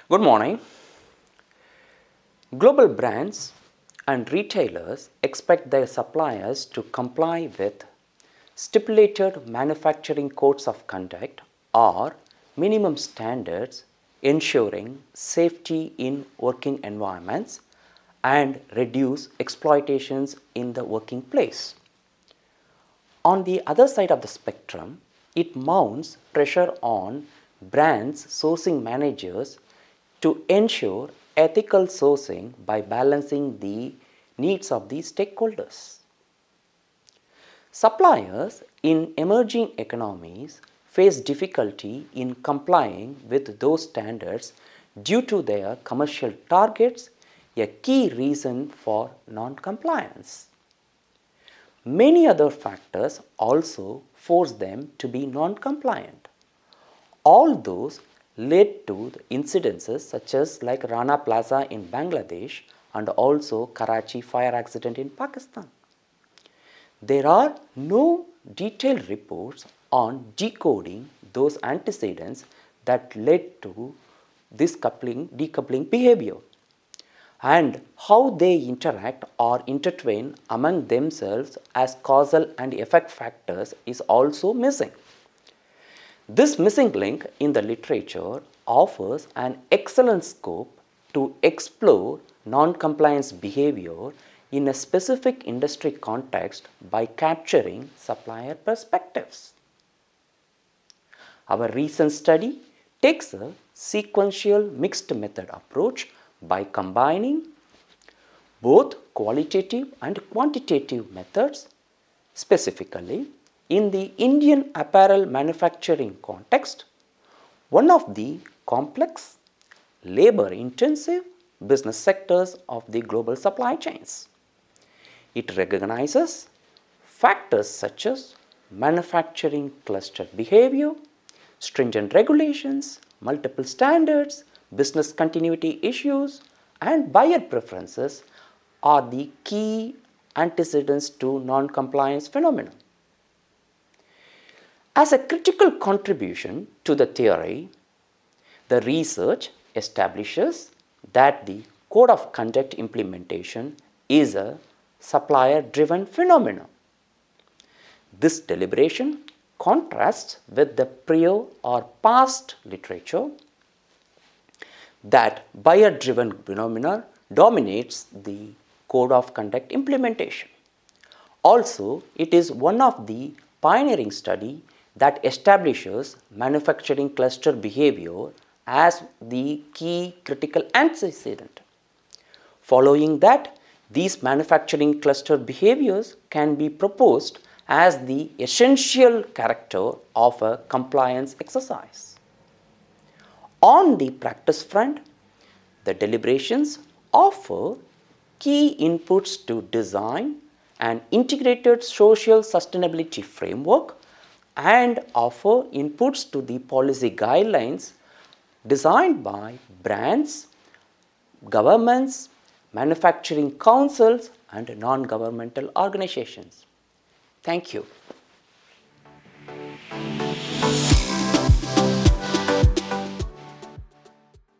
Good morning. Global brands and retailers expect their suppliers to comply with stipulated manufacturing codes of conduct or minimum standards ensuring safety in working environments and reduce exploitations in the working place. On the other side of the spectrum, it mounts pressure on brands' sourcing managers to ensure ethical sourcing by balancing the needs of the stakeholders. Suppliers in emerging economies face difficulty in complying with those standards due to their commercial targets, a key reason for non-compliance. Many other factors also force them to be non-compliant. All those led to the incidences such as like Rana Plaza in Bangladesh and also Karachi fire accident in Pakistan. There are no detailed reports on decoding those antecedents that led to this decoupling behavior, and how they interact or intertwine among themselves as causal and effect factors is also missing. This missing link in the literature offers an excellent scope to explore non-compliance behavior in a specific industry context by capturing supplier perspectives. Our recent study takes a sequential mixed method approach by combining both qualitative and quantitative methods. Specifically, in the Indian apparel manufacturing context, one of the complex, labor-intensive business sectors of the global supply chains. It recognizes factors such as manufacturing cluster behavior, stringent regulations, multiple standards, business continuity issues, and buyer preferences are the key antecedents to non-compliance phenomena. As a critical contribution to the theory, the research establishes that the code of conduct implementation is a supplier-driven phenomenon. This deliberation contrasts with the prior or past literature that buyer-driven phenomena dominates the code of conduct implementation. Also, it is one of the pioneering studies that establishes manufacturing cluster behavior as the key critical antecedent. Following that, these manufacturing cluster behaviors can be proposed as the essential character of a compliance exercise. On the practice front, the deliberations offer key inputs to design an integrated social sustainability framework and offer inputs to the policy guidelines designed by brands, governments, manufacturing councils, and non-governmental organizations. Thank you.